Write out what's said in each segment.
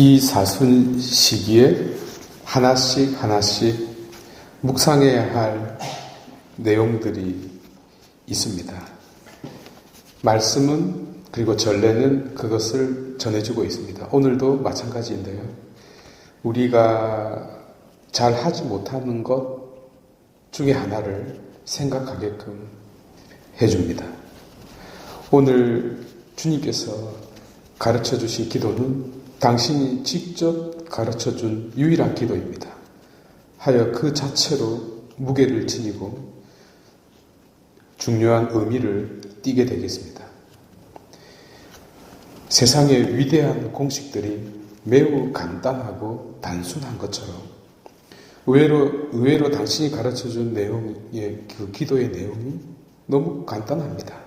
이 사순 시기에 하나씩 묵상해야 할 내용들이 있습니다. 말씀은 그리고 전례는 그것을 전해주고 있습니다. 오늘도 마찬가지인데요. 우리가 잘 하지 못하는 것 중에 하나를 생각하게끔 해줍니다. 오늘 주님께서 가르쳐 주신 기도는 당신이 직접 가르쳐 준 유일한 기도입니다. 하여 그 자체로 무게를 지니고 중요한 의미를 띠게 되겠습니다. 세상의 위대한 공식들이 매우 간단하고 단순한 것처럼 의외로 당신이 가르쳐준 내용의 그 기도의 내용이 너무 간단합니다.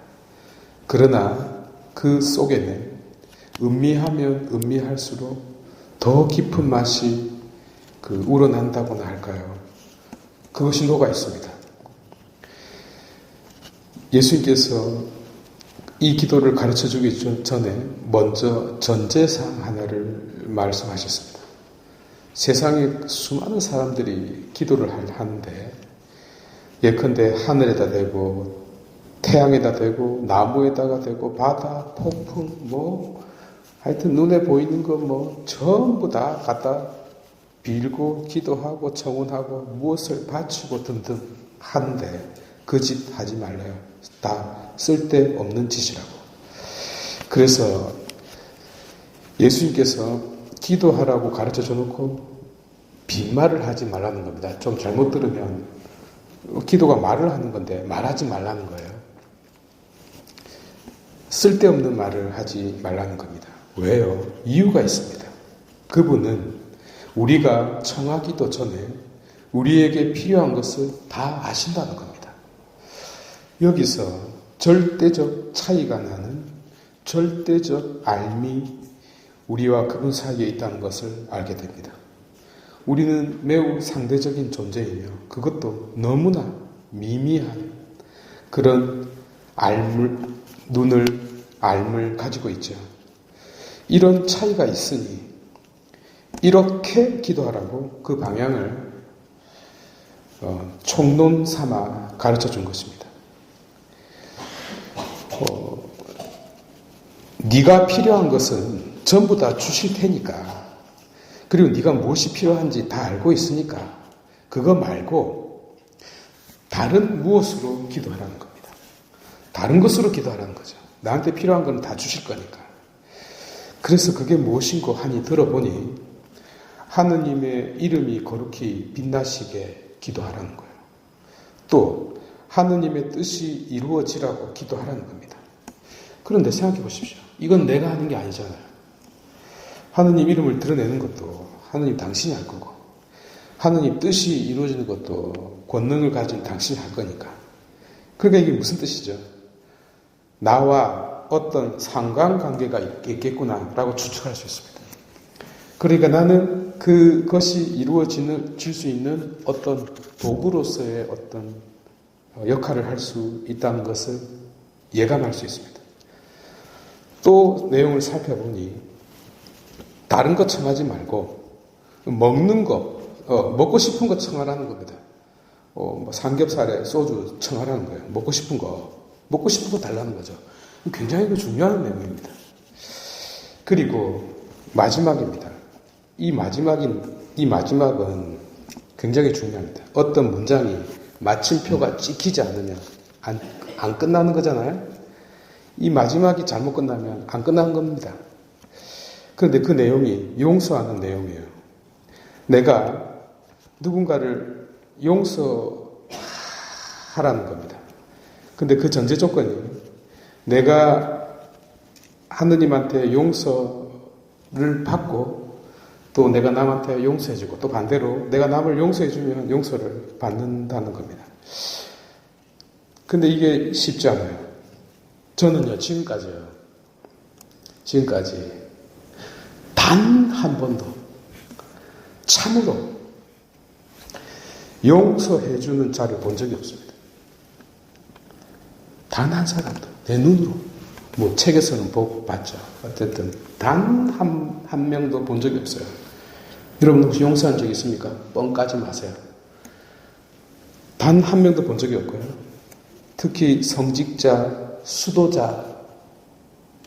그러나 그 속에는 음미하면 음미할수록 더 깊은 맛이 우러난다고나 할까요? 그것이 녹아 있습니다. 예수님께서 이 기도를 가르쳐주기 전에 먼저 전제사항 하나를 말씀하셨습니다. 세상에 수많은 사람들이 기도를 하는데 예컨대 하늘에다 대고 태양에다 대고 나무에다가 대고 바다, 폭풍 하여튼 눈에 보이는 거 전부 다 갖다 빌고 기도하고 청혼하고 무엇을 바치고 등등 하는데 그 짓 하지 말래요. 다 쓸데없는 짓이라고. 그래서 예수님께서 기도하라고 가르쳐 놓고 빈말을 하지 말라는 겁니다. 좀 잘못 들으면 기도가 말을 하는 건데 말하지 말라는 거예요. 쓸데없는 말을 하지 말라는 겁니다. 왜요? 이유가 있습니다. 그분은 우리가 청하기도 전에 우리에게 필요한 것을 다 아신다는 겁니다. 여기서 절대적 차이가 나는 절대적 알미 우리와 그분 사이에 있다는 것을 알게 됩니다. 우리는 매우 상대적인 존재이며 그것도 너무나 미미한 그런 알을 가지고 있죠. 이런 차이가 있으니 이렇게 기도하라고 그 방향을 총론 삼아 가르쳐 준 것입니다. 네가 필요한 것은 전부 다 주실 테니까 그리고 네가 무엇이 필요한지 다 알고 있으니까 그거 말고 다른 무엇으로 기도하라는 겁니다. 다른 것으로 기도하라는 거죠. 나한테 필요한 건 다 주실 거니까. 그래서 그게 무엇인고 하니 들어보니 하느님의 이름이 거룩히 빛나시게 기도하라는 거예요. 또 하느님의 뜻이 이루어지라고 기도하라는 겁니다. 그런데 생각해 보십시오. 이건 내가 하는 게 아니잖아요. 하느님 이름을 드러내는 것도 하느님 당신이 할 거고 하느님 뜻이 이루어지는 것도 권능을 가진 당신이 할 거니까. 그러니까 이게 무슨 뜻이죠? 나와 어떤 상관관계가 있겠구나라고 추측할 수 있습니다. 그러니까 나는 그것이 이루어질 수 있는 어떤 도구로서의 어떤 역할을 할 수 있다는 것을 예감할 수 있습니다. 또 내용을 살펴보니 다른 것 청하지 말고 먹는 거, 먹고 싶은 거 청하라는 겁니다. 삼겹살에 소주 청하라는 거예요. 먹고 싶은 거 달라는 거죠. 굉장히 중요한 내용입니다. 그리고 마지막입니다. 이 마지막은 굉장히 중요합니다. 어떤 문장이 마침표가 찍히지 않으면 안 끝나는 거잖아요. 이 마지막이 잘못 끝나면 안 끝나는 겁니다. 그런데 그 내용이 용서하는 내용이에요. 내가 누군가를 용서하라는 겁니다. 근데 그 전제 조건이 내가 하느님한테 용서를 받고 또 내가 남한테 용서해주고 또 반대로 내가 남을 용서해주면 용서를 받는다는 겁니다. 근데 이게 쉽지 않아요. 저는요, 지금까지 단 한 번도 참으로 용서해주는 자를 본 적이 없습니다. 단 한 사람도 내 눈으로 뭐 책에서는 봤죠. 어쨌든 단 한 명도 본 적이 없어요. 여러분 혹시 용서한 적 있습니까? 뻥 까지 마세요. 단 한 명도 본 적이 없고요. 특히 성직자, 수도자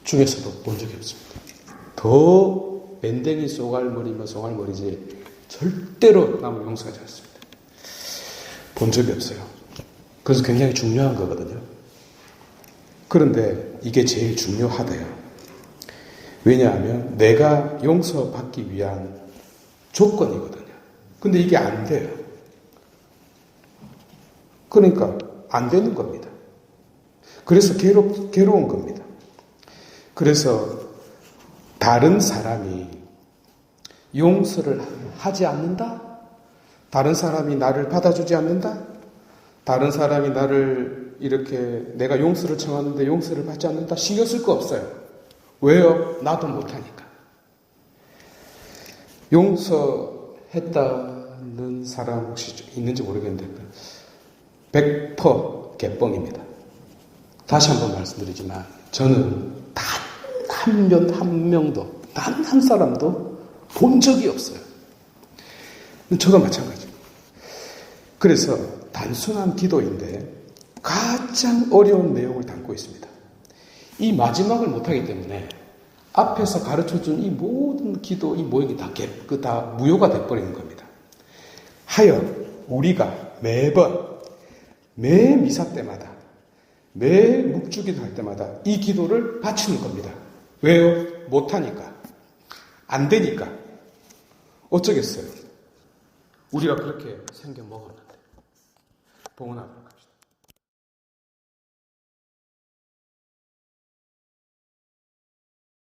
중에서도 본 적이 없습니다. 더 밴댕이 쏘갈머리면 쏘갈머리지 절대로 남을 용서하지 않습니다. 본 적이 없어요. 그래서 굉장히 중요한 거거든요. 그런데 이게 제일 중요하대요. 왜냐하면 내가 용서받기 위한 조건이거든요. 근데 이게 안 돼요. 그러니까 안 되는 겁니다. 그래서 괴로운 겁니다. 그래서 다른 사람이 용서를 하지 않는다? 다른 사람이 나를 받아주지 않는다? 다른 사람이 나를 이렇게 내가 용서를 청하는데 용서를 받지 않는다? 신경 쓸 거 없어요. 왜요? 나도 못하니까. 용서했다는 사람 혹시 있는지 모르겠는데 100% 개뻥입니다. 다시 한번 말씀드리지만 저는 단 한 명도 단 한 사람도 본 적이 없어요. 저도 마찬가지예요. 그래서 단순한 기도인데 가장 어려운 내용을 담고 있습니다. 이 마지막을 못하기 때문에 앞에서 가르쳐준 이 모든 기도, 이 모형이 다 무효가 돼버리는 겁니다. 하여 우리가 매번 매 미사 때마다 매 묵주기도 할 때마다 이 기도를 바치는 겁니다. 왜요? 못하니까. 안 되니까. 어쩌겠어요. 우리가 그렇게 생겨 먹었는데. 봉은아,